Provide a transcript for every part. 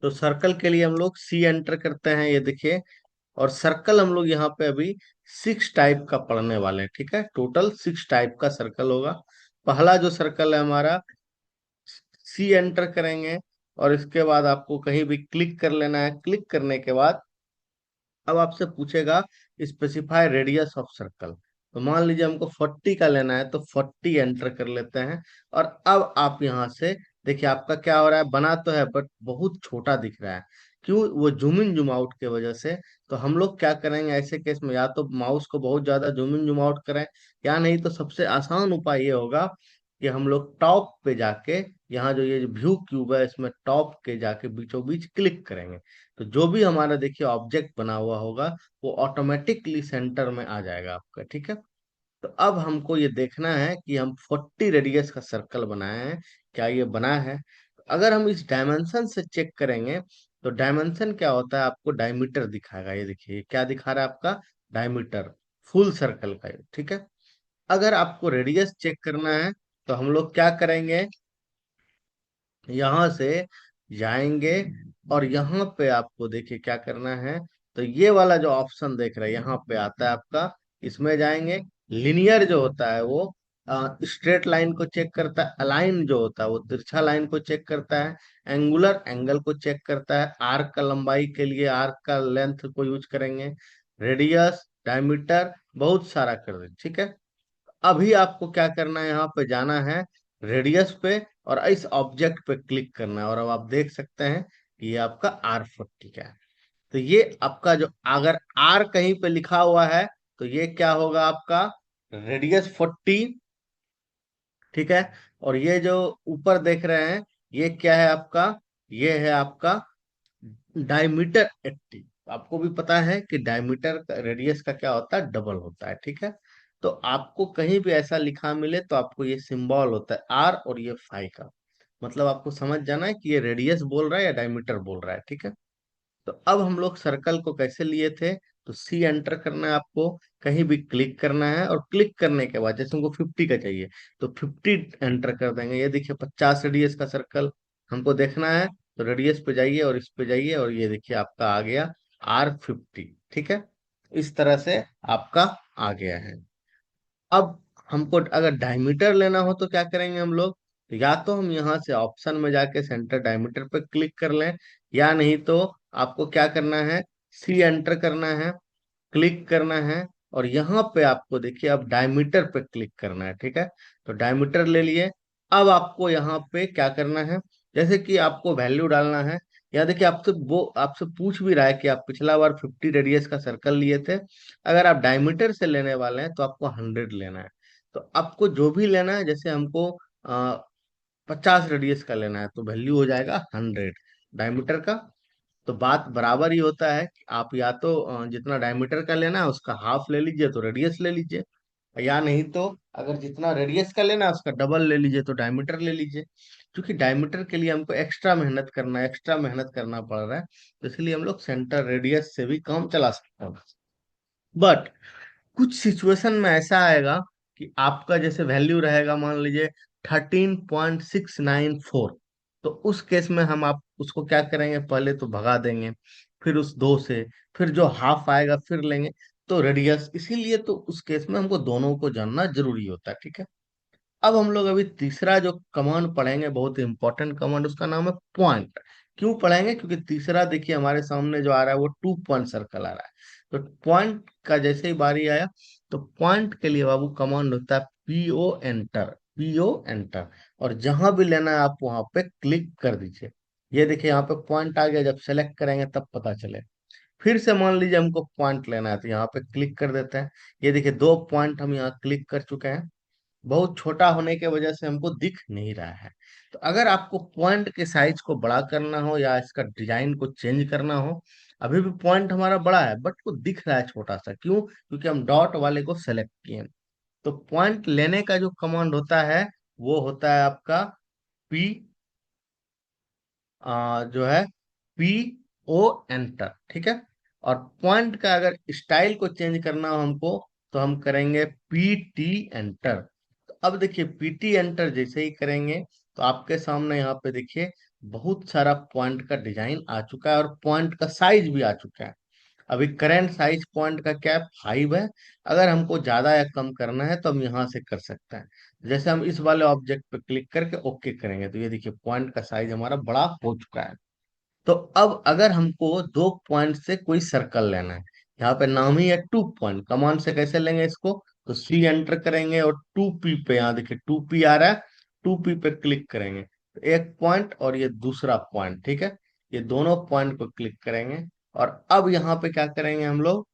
तो सर्कल के लिए हम लोग सी एंटर करते हैं, ये देखिए। और सर्कल हम लोग यहाँ पे अभी 6 टाइप का पढ़ने वाले हैं, ठीक है। टोटल 6 टाइप का सर्कल होगा। पहला जो सर्कल है हमारा, सी एंटर करेंगे और इसके बाद आपको कहीं भी क्लिक कर लेना है। क्लिक करने के बाद अब आपसे पूछेगा स्पेसिफाई रेडियस ऑफ सर्कल। तो मान लीजिए हमको 40 का लेना है, तो 40 एंटर कर लेते हैं। और अब आप यहाँ से देखिए आपका क्या हो रहा है, बना तो है बट बहुत छोटा दिख रहा है। क्यों? वो जूम इन जूम आउट के वजह से। तो हम लोग क्या करेंगे ऐसे केस में, या तो माउस को बहुत ज्यादा जूम इन जूम आउट करें, या नहीं तो सबसे आसान उपाय ये होगा कि हम लोग टॉप पे जाके, यहाँ जो ये व्यू क्यूब है इसमें टॉप के जाके बीचों बीच क्लिक करेंगे। तो जो भी हमारा देखिए ऑब्जेक्ट बना हुआ होगा वो ऑटोमेटिकली सेंटर में आ जाएगा आपका, ठीक है। तो अब हमको ये देखना है कि हम 40 रेडियस का सर्कल बनाए हैं, क्या ये बना है। अगर हम इस डायमेंशन से चेक करेंगे तो डायमेंशन क्या होता है, आपको डायमीटर दिखाएगा। ये देखिए क्या दिखा रहा है आपका, डायमीटर फुल सर्कल का, ठीक है। अगर आपको रेडियस चेक करना है तो हम लोग क्या करेंगे, यहाँ से जाएंगे और यहाँ पे आपको देखिए क्या करना है। तो ये वाला जो ऑप्शन देख रहे हैं यहाँ पे आता है आपका, इसमें जाएंगे। लिनियर जो होता है वो स्ट्रेट लाइन को चेक करता है, अलाइन जो होता है वो तिरछा लाइन को चेक करता है, एंगुलर एंगल को चेक करता है, आर्क का लंबाई के लिए आर्क का लेंथ को यूज करेंगे, रेडियस, डायमीटर, बहुत सारा कर दे, ठीक है। अभी आपको क्या करना है, यहाँ पे जाना है रेडियस पे और इस ऑब्जेक्ट पे क्लिक करना है। और अब आप देख सकते हैं कि ये आपका R40 का है। तो ये आपका जो, अगर R कहीं पे लिखा हुआ है तो ये क्या होगा आपका, रेडियस 40, ठीक है। और ये जो ऊपर देख रहे हैं ये क्या है आपका, ये है आपका डायमीटर 80। आपको भी पता है कि डायमीटर रेडियस का क्या होता है, डबल होता है, ठीक है। तो आपको कहीं भी ऐसा लिखा मिले तो आपको ये सिंबल होता है आर और ये फाई का, मतलब आपको समझ जाना है कि ये रेडियस बोल रहा है या डायमीटर बोल रहा है, ठीक है। तो अब हम लोग सर्कल को कैसे लिए थे, तो सी एंटर करना है आपको, कहीं भी क्लिक करना है और क्लिक करने के बाद जैसे हमको 50 का चाहिए तो 50 एंटर कर देंगे। ये देखिए 50 रेडियस का सर्कल हमको देखना है, तो रेडियस पे जाइए और इस पे जाइए और ये देखिए आपका आ गया R50, ठीक है। इस तरह से आपका आ गया है। अब हमको अगर डायमीटर लेना हो तो क्या करेंगे हम लोग, तो या तो हम यहाँ से ऑप्शन में जाके सेंटर डायमीटर पे क्लिक कर लें, या नहीं तो आपको क्या करना है, सी एंटर करना है, क्लिक करना है और यहाँ पे आपको देखिए अब डायमीटर पे क्लिक करना है, ठीक है। तो डायमीटर ले लिए। अब आपको यहाँ पे क्या करना है, जैसे कि आपको वैल्यू डालना है। या देखिए आपसे वो आपसे पूछ भी रहा है कि आप पिछला बार 50 रेडियस का सर्कल लिए थे, अगर आप डायमीटर से लेने वाले हैं तो आपको 100 लेना है। तो आपको जो भी लेना है, जैसे हमको 50 रेडियस का लेना है तो वैल्यू हो जाएगा 100 डायमीटर का। तो बात बराबर ही होता है कि आप या तो जितना डायमीटर का लेना है उसका हाफ ले लीजिए तो रेडियस ले लीजिए, या नहीं तो अगर जितना रेडियस का लेना है उसका डबल ले लीजिए तो डायमीटर ले लीजिए। क्योंकि डायमीटर के लिए हमको एक्स्ट्रा मेहनत करना है, एक्स्ट्रा मेहनत करना पड़ रहा है, तो इसलिए हम लोग सेंटर रेडियस से भी काम चला सकते हैं। बट कुछ सिचुएशन में ऐसा आएगा कि आपका जैसे वैल्यू रहेगा मान लीजिए 13.694, तो उस केस में हम आप उसको क्या करेंगे, पहले तो भगा देंगे, फिर उस दो से, फिर जो हाफ आएगा फिर लेंगे, तो रेडियस, इसीलिए तो उस केस में हमको दोनों को जानना जरूरी होता है, ठीक है। अब हम लोग अभी तीसरा जो कमांड पढ़ेंगे, बहुत इंपॉर्टेंट कमांड, उसका नाम है पॉइंट। क्यों पढ़ेंगे, क्योंकि तीसरा देखिए हमारे सामने जो आ रहा है वो 2 पॉइंट सर्कल आ रहा है। तो पॉइंट का जैसे ही बारी आया तो पॉइंट के लिए बाबू कमांड होता है पीओ एंटर, पीओ एंटर। और जहां भी लेना है आप वहां पे क्लिक कर दीजिए। ये देखिए यहाँ पे पॉइंट आ गया, जब सेलेक्ट करेंगे तब पता चले। फिर से मान लीजिए हमको पॉइंट लेना है तो यहाँ पे क्लिक कर देते हैं। ये देखिए 2 पॉइंट हम यहाँ क्लिक कर चुके हैं। बहुत छोटा होने के वजह से हमको दिख नहीं रहा है। तो अगर आपको पॉइंट के साइज को बड़ा करना हो या इसका डिजाइन को चेंज करना हो, अभी भी पॉइंट हमारा बड़ा है बट वो दिख रहा है छोटा सा, क्यों? क्योंकि हम डॉट वाले को सेलेक्ट किए हैं। तो पॉइंट लेने का जो कमांड होता है वो होता है आपका पी, जो है पी ओ एंटर, ठीक है। और पॉइंट का अगर स्टाइल को चेंज करना हो हमको तो हम करेंगे पी टी एंटर। तो अब देखिए पी टी एंटर जैसे ही करेंगे तो आपके सामने यहाँ पे देखिए बहुत सारा पॉइंट का डिजाइन आ चुका है और पॉइंट का साइज भी आ चुका है। अभी करंट साइज पॉइंट का क्या 5 है। अगर हमको ज्यादा या कम करना है तो हम यहाँ से कर सकते हैं। जैसे हम इस वाले ऑब्जेक्ट पे क्लिक करके ओके करेंगे तो ये देखिए पॉइंट का साइज हमारा बड़ा हो चुका है। तो अब अगर हमको 2 पॉइंट से कोई सर्कल लेना है, यहाँ पे नाम ही है 2 पॉइंट, कमांड से कैसे लेंगे इसको, तो सी एंटर करेंगे और 2P पे, यहाँ देखिए 2P आ रहा है, 2P पे क्लिक करेंगे तो एक पॉइंट और ये दूसरा पॉइंट, ठीक है, ये दोनों पॉइंट को क्लिक करेंगे। और अब यहाँ पे क्या करेंगे हम लोग,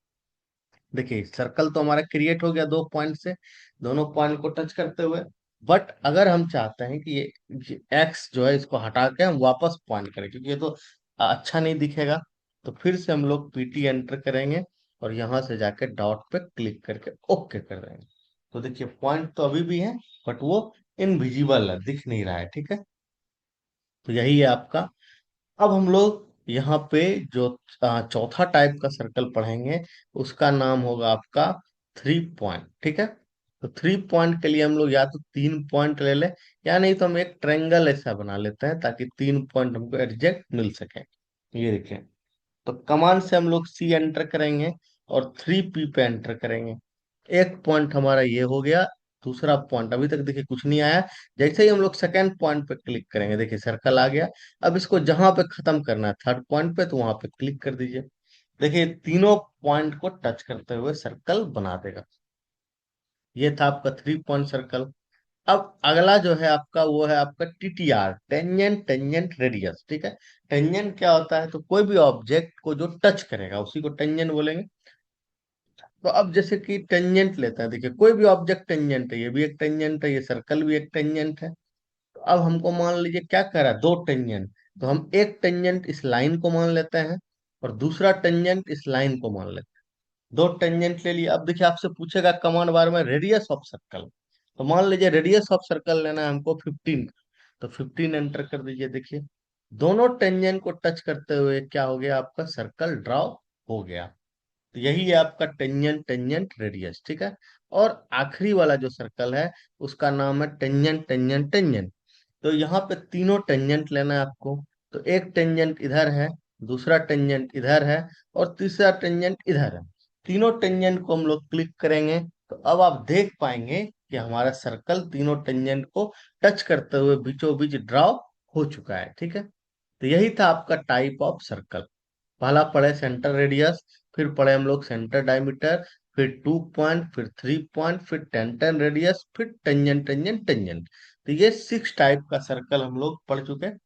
देखिए सर्कल तो हमारा क्रिएट हो गया 2 पॉइंट से, दोनों पॉइंट को टच करते हुए। बट अगर हम चाहते हैं कि ये एक्स जो है इसको हटा के हम वापस पॉइंट करें, क्योंकि ये तो अच्छा नहीं दिखेगा, तो फिर से हम लोग PT एंटर करेंगे और यहाँ से जाके डॉट पे क्लिक करके ओके कर देंगे। तो देखिए पॉइंट तो अभी भी है, बट वो इनविजिबल है, दिख नहीं रहा है, ठीक है। तो यही है आपका। अब हम लोग यहाँ पे जो चौथा टाइप का सर्कल पढ़ेंगे उसका नाम होगा आपका 3 पॉइंट, ठीक है। तो 3 पॉइंट के लिए हम लोग या तो 3 पॉइंट ले लें, या नहीं तो हम एक ट्रायंगल ऐसा बना लेते हैं ताकि 3 पॉइंट हमको एग्जैक्ट मिल सके। ये देखें, तो कमांड से हम लोग सी एंटर करेंगे और 3P पे एंटर करेंगे। एक पॉइंट हमारा ये हो गया, दूसरा पॉइंट अभी तक देखिए कुछ नहीं आया। जैसे ही हम लोग सेकेंड पॉइंट पे क्लिक करेंगे देखिए सर्कल आ गया। अब इसको जहां पे खत्म करना है 3rd पॉइंट पे, तो वहां पे क्लिक कर दीजिए। देखिए तीनों पॉइंट को टच करते हुए सर्कल बना देगा। ये था आपका 3 पॉइंट सर्कल। अब अगला जो है आपका वो है आपका TTR, टेंजेंट टेंजेंट रेडियस, ठीक है। टेंजेंट क्या होता है, तो कोई भी ऑब्जेक्ट को जो टच करेगा उसी को टेंजेंट बोलेंगे। तो अब जैसे कि टेंजेंट लेते हैं, देखिए कोई भी ऑब्जेक्ट टेंजेंट है, ये भी एक टेंजेंट है, ये सर्कल भी एक टेंजेंट है। तो अब हमको मान लीजिए क्या करा, 2 टेंजेंट, तो हम एक टेंजेंट इस लाइन को मान लेते हैं और दूसरा टेंजेंट इस लाइन को मान लेते हैं। 2 टेंजेंट ले लिए। अब देखिए आपसे पूछेगा कमांड बार में रेडियस ऑफ सर्कल, तो मान लीजिए रेडियस ऑफ सर्कल लेना है हमको 15, तो 15 एंटर कर दीजिए। देखिए दोनों टेंजेंट को टच करते हुए क्या हो गया, आपका सर्कल ड्रॉ हो गया। तो यही है आपका टेंजेंट टेंजेंट रेडियस, ठीक है। और आखिरी वाला जो सर्कल है उसका नाम है टेंजेंट टेंजेंट टेंजेंट। तो यहाँ पे तीनों टेंजेंट लेना है आपको। तो एक टेंजेंट इधर है, दूसरा टेंजेंट इधर है और तीसरा टेंजेंट इधर है। तीनों टेंजेंट को हम लोग क्लिक करेंगे तो अब आप देख पाएंगे कि हमारा सर्कल तीनों टेंजेंट को टच करते हुए बीचों बीच ड्रॉ हो चुका है, ठीक है। तो यही था आपका टाइप ऑफ सर्कल। पहला पढ़े सेंटर रेडियस, फिर पढ़े हम लोग सेंटर डायमीटर, फिर 2 पॉइंट, फिर 3 पॉइंट, फिर टेन टेन रेडियस, फिर टेंजेंट टेंजेंट टेंजेंट। तो ये 6 टाइप का सर्कल हम लोग पढ़ चुके हैं।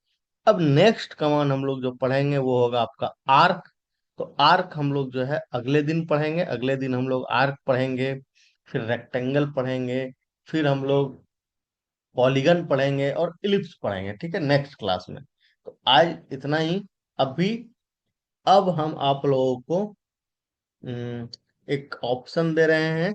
अब नेक्स्ट कमांड हम लोग जो पढ़ेंगे वो होगा आपका आर्क। तो आर्क हम लोग जो है अगले दिन पढ़ेंगे, अगले दिन हम लोग आर्क पढ़ेंगे, फिर रेक्टेंगल पढ़ेंगे, फिर हम लोग पॉलीगन पढ़ेंगे और इलिप्स पढ़ेंगे, ठीक है, नेक्स्ट क्लास में। तो आज इतना ही। अभी अब हम आप लोगों को एक ऑप्शन दे रहे हैं